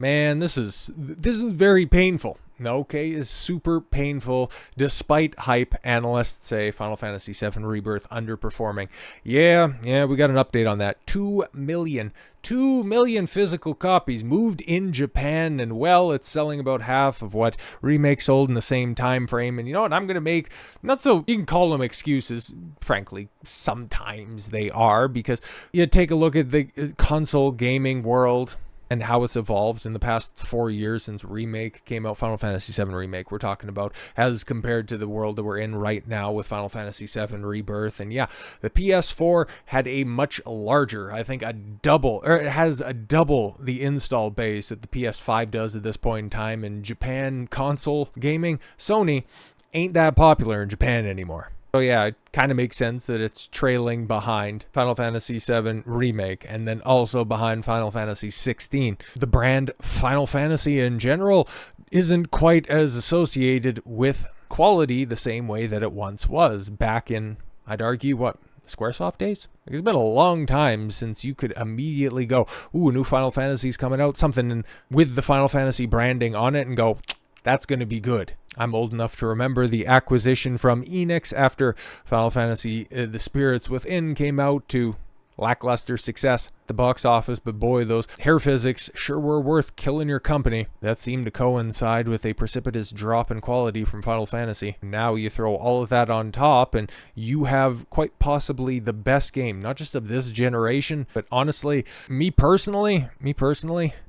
Man, this is very painful. Okay, it's super painful. Despite hype, analysts say Final Fantasy VII Rebirth underperforming. Yeah, we got an update on that. 2 million physical copies moved in Japan, and well, it's selling about half of what Remake sold in the same time frame. And you know what? I'm gonna make, not so you can call them excuses. Frankly, sometimes they are, because you take a look at the console gaming world and how it's evolved in the past 4 years since Remake came out. Final Fantasy VII Remake, we're talking about, as compared to the world that we're in right now with Final Fantasy VII Rebirth. And yeah, the PS4 had a much larger, I think it has a double the install base that the PS5 does at this point in time. In Japan console gaming, Sony ain't that popular in Japan anymore. So yeah, it kind of makes sense that it's trailing behind Final Fantasy VII Remake, and then also behind Final Fantasy XVI. The brand Final Fantasy in general isn't quite as associated with quality the same way that it once was back in, I'd argue, Squaresoft days? It's been a long time since you could immediately go, ooh, a new Final Fantasy's coming out, something with the Final Fantasy branding on it, and go, that's going to be good. I'm old enough to remember the acquisition from Enix after Final Fantasy The Spirits Within came out to lackluster success at the box office, but boy, those hair physics sure were worth killing your company. That seemed to coincide with a precipitous drop in quality from Final Fantasy. Now you throw all of that on top, and you have quite possibly the best game, not just of this generation, but honestly, me personally,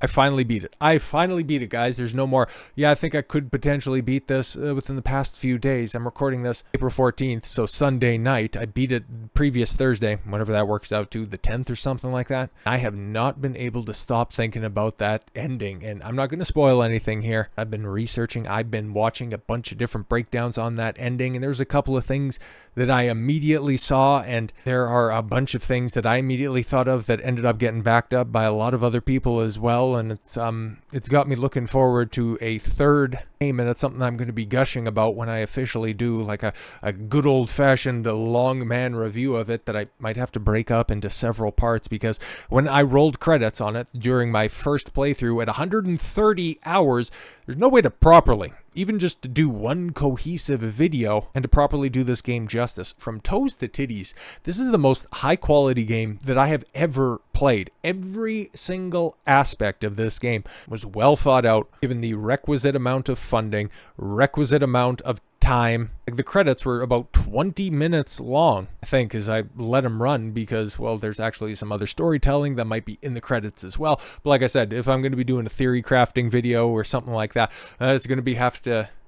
I finally beat it, guys. There's no more, yeah, I think I could potentially beat this within the past few days. I'm recording this April 14th, so Sunday night. I beat it previous Thursday, whenever that works out to, the 10th or something like that. I have not been able to stop thinking about that ending, and I'm not going to spoil anything here. I've been researching, I've been watching a bunch of different breakdowns on that ending, and there's a couple of things that I immediately saw, and there are a bunch of things that I immediately thought of that ended up getting backed up by a lot of other people as well, and it's got me looking forward to a third game, and it's something I'm going to be gushing about when I officially do like a good old-fashioned long man review of it that I might have to break up into several parts, because when I rolled credits on it during my first playthrough at 130 hours, there's no way to properly, even just to do one cohesive video and to properly do this game justice. From toes to titties, this is the most high quality game that I have ever played. Every single aspect of this game was well thought out, given the requisite amount of funding, requisite amount of time. Like, the credits were about 20 minutes long, I think, as I let them run, because, well, there's actually some other storytelling that might be in the credits as well. But like I said, if I'm going to be doing a theory crafting video or something like that, it's going to be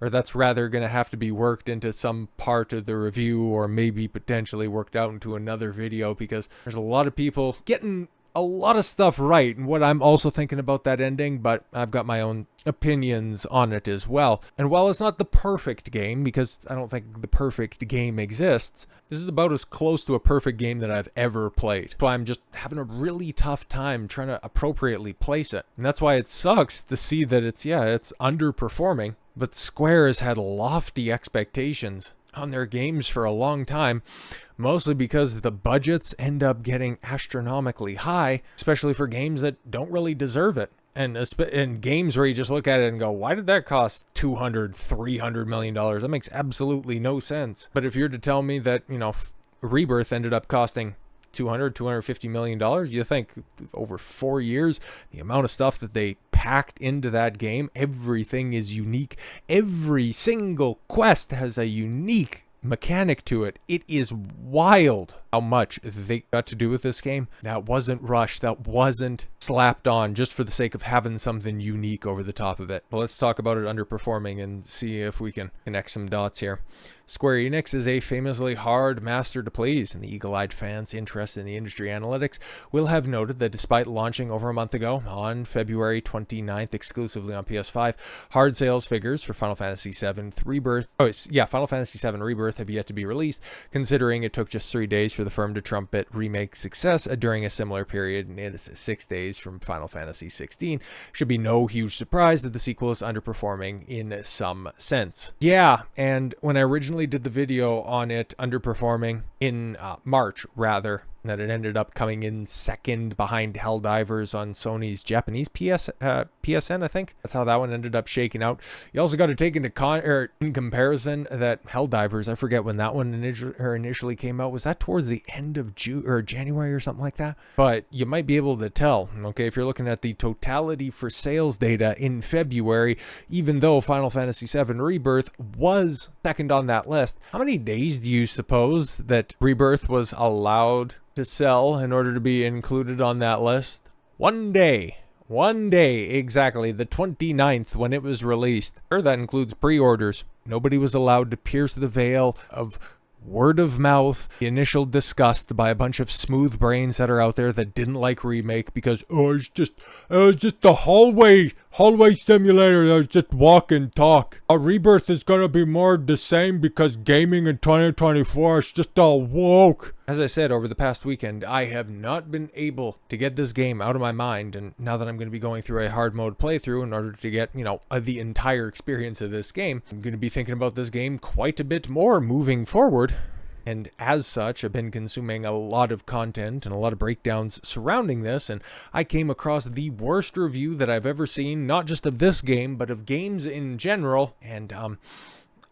that's rather going to have to be worked into some part of the review, or maybe potentially worked out into another video, because there's a lot of people getting a lot of stuff right, and what I'm also thinking about that ending, but I've got my own opinions on it as well. And while it's not the perfect game, because I don't think the perfect game exists, this is about as close to a perfect game that I've ever played. So I'm just having a really tough time trying to appropriately place it. And that's why it sucks to see that it's underperforming, but Square has had lofty expectations on their games for a long time, mostly because the budgets end up getting astronomically high, especially for games that don't really deserve it. And in games where you just look at it and go, why did that cost $200-300 million? That makes absolutely no sense. But if you're to tell me that, Rebirth ended up costing $250 million, you think over 4 years, the amount of stuff that they packed into that game, everything is unique. Every single quest has a unique mechanic to it. It is wild how much they got to do with this game that wasn't rushed, that wasn't slapped on just for the sake of having something unique over the top of it. But let's talk about it underperforming and see if we can connect some dots here. Square Enix is a famously hard master to please, and the eagle-eyed fans interested in the industry analytics will have noted that despite launching over a month ago on February 29th exclusively on PS5, hard sales figures for Final Fantasy VII Final Fantasy VII Rebirth have yet to be released, considering it took just 3 days for the firm to trumpet Remake success during a similar period, and it's 6 days from Final Fantasy XVI. Should be no huge surprise that the sequel is underperforming in some sense. Yeah, and when I originally did the video on it underperforming in March, rather, that it ended up coming in second behind Helldivers on Sony's Japanese PSN, I think. That's how that one ended up shaking out. You also got to take into in comparison that Helldivers, I forget when that one initially came out. Was that towards the end of June or January or something like that? But you might be able to tell, okay, if you're looking at the totality for sales data in February, even though Final Fantasy VII Rebirth was second on that list, how many days do you suppose that Rebirth was allowed to sell in order to be included on that list? 1 day. 1 day, exactly, the 29th when it was released. Sure, that includes pre-orders. Nobody was allowed to pierce the veil of word of mouth, the initial disgust by a bunch of smooth brains that are out there that didn't like Remake because, it's just the hallway simulator. It was just walk and talk. A Rebirth is gonna be more the same because gaming in 2024 is just all woke. As I said, over the past weekend, I have not been able to get this game out of my mind, and now that I'm going to be going through a hard mode playthrough in order to get, the entire experience of this game, I'm going to be thinking about this game quite a bit more moving forward. And as such, I've been consuming a lot of content and a lot of breakdowns surrounding this, and I came across the worst review that I've ever seen, not just of this game, but of games in general, and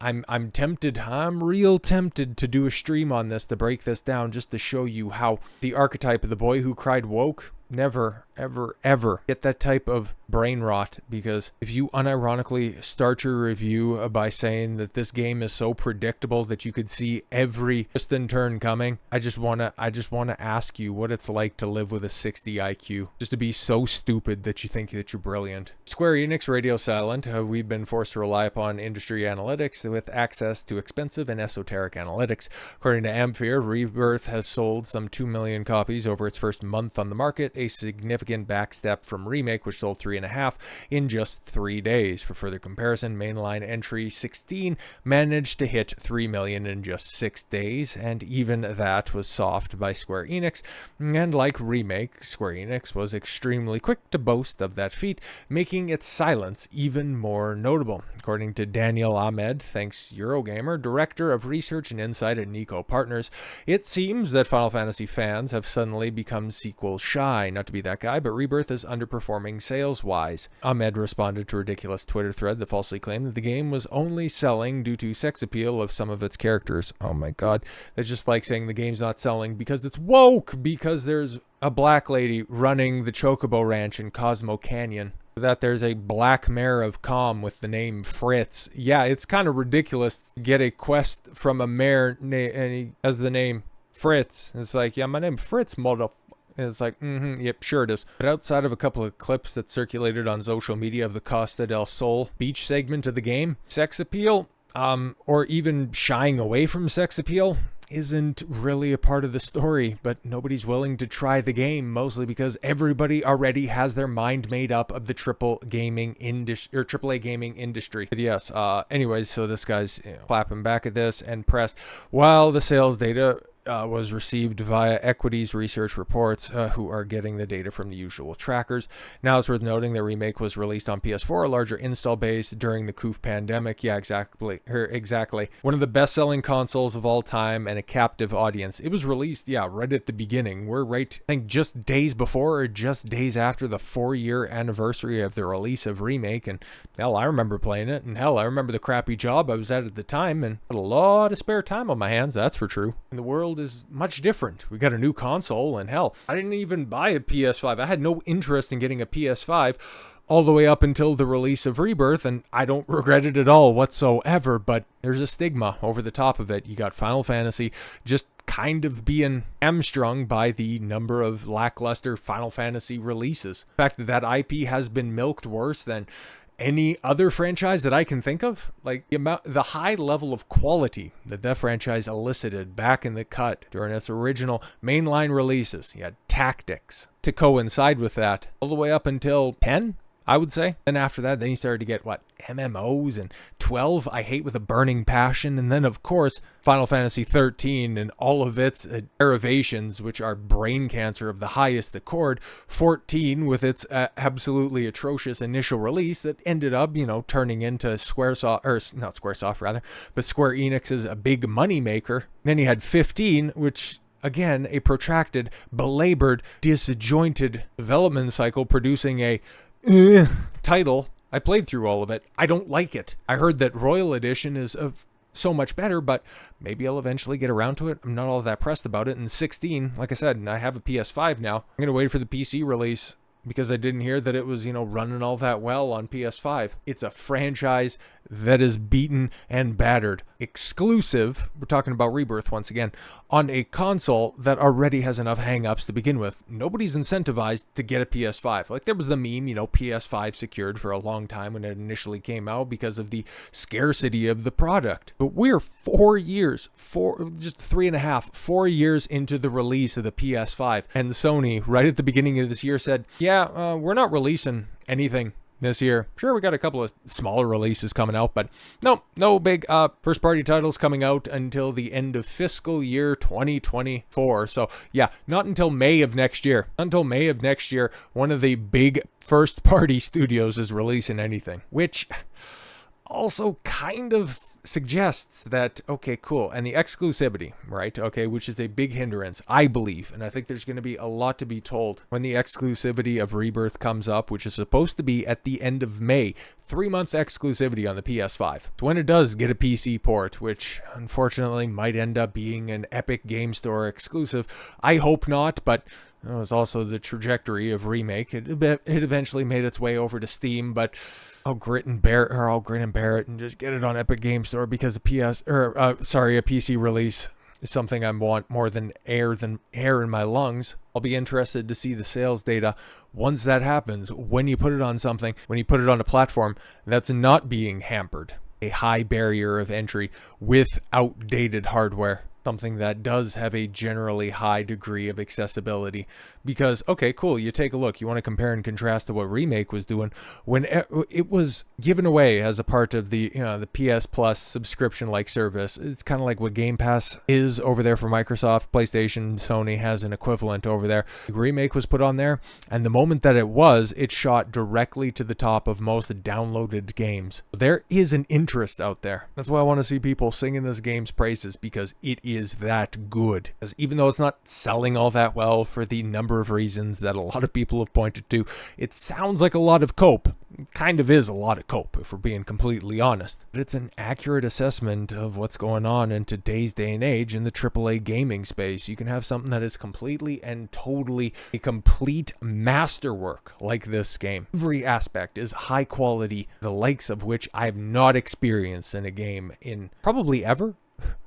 I'm tempted, I'm real tempted to do a stream on this to break this down just to show you how the archetype of the boy who cried woke never, ever, ever get that type of brain rot, because if you unironically start your review by saying that this game is so predictable that you could see every twist and turn coming, I just want to ask you what it's like to live with a 60 IQ, just to be so stupid that you think that you're brilliant. Square Enix radio silent, we've been forced to rely upon industry analytics with access to expensive and esoteric analytics. According to Ampere, Rebirth has sold some 2 million copies over its first month on the market, a significant backstep from Remake, which sold 3.5 in just 3 days. For further comparison, mainline entry 16 managed to hit 3 million in just 6 days, and even that was soft by Square Enix. And like Remake, Square Enix was extremely quick to boast of that feat, making its silence even more notable. According to Daniel Ahmed, thanks Eurogamer, Director of Research and Insight at Nico Partners, it seems that Final Fantasy fans have suddenly become sequel shy. Not to be that guy, but Rebirth is underperforming sales-wise. Ahmed responded to a ridiculous Twitter thread that falsely claimed that the game was only selling due to sex appeal of some of its characters. Oh my god. That's just like saying the game's not selling because it's woke, because there's a black lady running the Chocobo Ranch in Cosmo Canyon, that there's a black mayor of Calm with the name Fritz. Yeah, it's kind of ridiculous to get a quest from a mayor and he has the name Fritz. It's like, yeah, my name's Fritz, motherfucker. And it's like, yep, sure it is. But outside of a couple of clips that circulated on social media of the Costa del Sol beach segment of the game, sex appeal, or even shying away from sex appeal, isn't really a part of the story, but nobody's willing to try the game, mostly because everybody already has their mind made up of the AAA gaming industry. But yes, anyways, so this guy's clapping back at this and pressed, while the sales data was received via Equities Research Reports, who are getting the data from the usual trackers. Now it's worth noting that Remake was released on PS4, a larger install base during the COOF pandemic. Yeah, exactly. One of the best-selling consoles of all time and a captive audience. It was released, right at the beginning. We're right, I think, just days before or just days after the 4-year anniversary of the release of Remake. And hell, I remember playing it. And hell, I remember the crappy job I was at the time and had a lot of spare time on my hands. That's for true. And the world is much different. We got a new console, and hell, I didn't even buy a PS5. I had no interest in getting a PS5 all the way up until the release of Rebirth, and I don't regret it at all whatsoever, but there's a stigma over the top of it. You got Final Fantasy just kind of being hamstrung by the number of lackluster Final Fantasy releases. The fact that that IP has been milked worse than any other franchise that I can think of, like the high level of quality that that franchise elicited back in the cut during its original mainline releases. You had Tactics to coincide with that all the way up until 10, I would say. And after that, then you started to get, MMOs, and 12, I hate with a burning passion. And then, of course, Final Fantasy 13 and all of its derivations, which are brain cancer of the highest accord. 14 with its absolutely atrocious initial release that ended up, turning into Square Enix's a big money maker. Then you had 15, which again, a protracted, belabored, disjointed development cycle producing a title. I played through all of it. I don't like it. I heard that Royal Edition is so much better, but maybe I'll eventually get around to it. I'm not all that pressed about it. And 16, like I said, I have a PS5 now. I'm going to wait for the PC release because I didn't hear that it was, running all that well on PS5. It's a franchise that is beaten and battered. Exclusive, we're talking about Rebirth once again, on a console that already has enough hang-ups to begin with. Nobody's incentivized to get a PS5. Like, there was the meme, PS5 secured for a long time when it initially came out because of the scarcity of the product. But we're 4 years, just 3.5, 4 years into the release of the PS5. And Sony, right at the beginning of this year, said, yeah, we're not releasing anything this year. Sure, we got a couple of smaller releases coming out, but no big first party titles coming out until the end of fiscal year 2024. So yeah, not until May of next year. Until May of next year, one of the big first party studios is releasing anything, which also kind of suggests that, okay, cool. And the exclusivity, right? Okay, which is a big hindrance, I believe. And I think there's going to be a lot to be told when the exclusivity of Rebirth comes up, which is supposed to be at the end of May. 3-month exclusivity on the PS5. So when it does get a PC port, which unfortunately might end up being an Epic Game Store exclusive, I hope not, but it was also the trajectory of Remake. It eventually made its way over to Steam, but I'll grit and bear it and just get it on Epic Game Store because a PC release is something I want more than air in my lungs. I'll be interested to see the sales data once that happens, when you put it on something, when you put it on a platform that's not being hampered. A high barrier of entry with outdated hardware. Something that does have a generally high degree of accessibility. Because, okay, cool, you take a look, you want to compare and contrast to what Remake was doing when it was given away as a part of the PS Plus subscription-like service. It's kind of like what Game Pass is over there for Microsoft. PlayStation, Sony has an equivalent over there. Remake was put on there, and the moment that it shot directly to the top of most downloaded games. There is an interest out there. That's why I want to see people singing this game's praises, because it is that good. Because even though it's not selling all that well for the number of reasons that a lot of people have pointed to, it sounds like a lot of cope. It kind of is a lot of cope, if we're being completely honest. But it's an accurate assessment of what's going on in today's day and age in the AAA gaming space. You can have something that is completely and totally a complete masterwork like this game. Every aspect is high quality, the likes of which I have not experienced in a game in probably ever.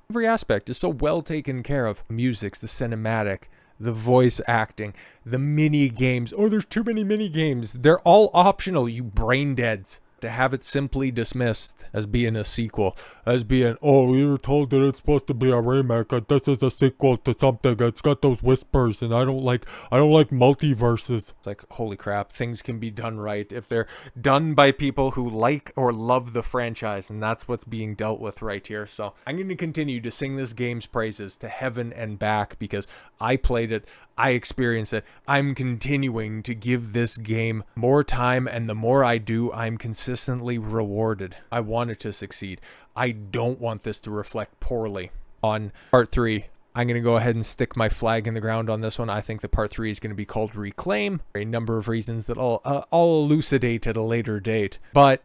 Every aspect is so well taken care of. Music's, the cinematic, the voice acting, the mini games. Oh, there's too many mini games. They're all optional, you brain deads. To have it simply dismissed as being a sequel, as being, oh, you were told that it's supposed to be a remake, and this is a sequel to something. It's got those whispers, and I don't like multiverses. It's like, holy crap, things can be done right if they're done by people who like or love the franchise, and that's what's being dealt with right here. So I'm going to continue to sing this game's praises to heaven and back because I played it, I experienced it. I'm continuing to give this game more time, and the more I do, I'm consistently rewarded. I want it to succeed. I don't want this to reflect poorly on Part 3. I'm going to go ahead and stick my flag in the ground on this one. I think the Part 3 is going to be called Reclaim. For a number of reasons that I'll elucidate at a later date. But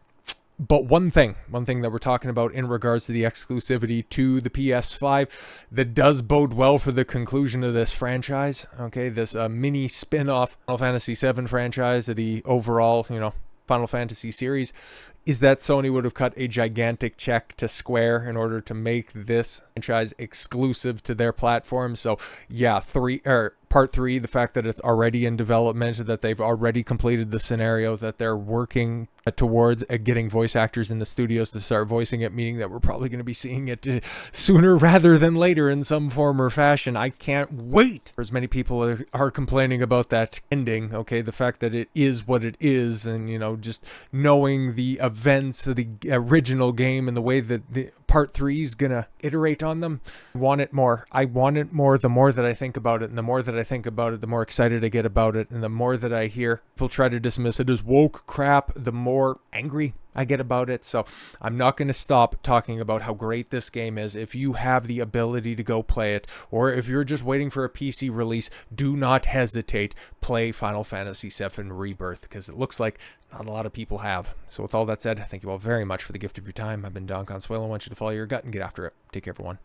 one thing that we're talking about in regards to the exclusivity to the PS5 that does bode well for the conclusion of this franchise, okay, this mini spin-off Final Fantasy VII franchise of the overall, Final Fantasy series, is that Sony would have cut a gigantic check to Square in order to make this franchise exclusive to their platform. So yeah, Part 3, the fact that it's already in development, that they've already completed the scenario, that they're working towards getting voice actors in the studios to start voicing it, meaning that we're probably going to be seeing it sooner rather than later in some form or fashion. I can't wait. As many people are complaining about that ending, okay, the fact that it is what it is, and just knowing the events of the original game and the way that the Part 3 is gonna iterate on them. I want it more. The more that I think about it, and the more that I think about it, the more excited I get about it, and the more that I hear people try to dismiss it as woke crap, the more angry I get about it. So I'm not going to stop talking about how great this game is. If you have the ability to go play it, or if you're just waiting for a PC release, do not hesitate. Play Final Fantasy VII Rebirth, because it looks like not a lot of people have. So with all that said, thank you all very much for the gift of your time. I've been Don Consuelo. I want you to follow your gut and get after it. Take care, everyone.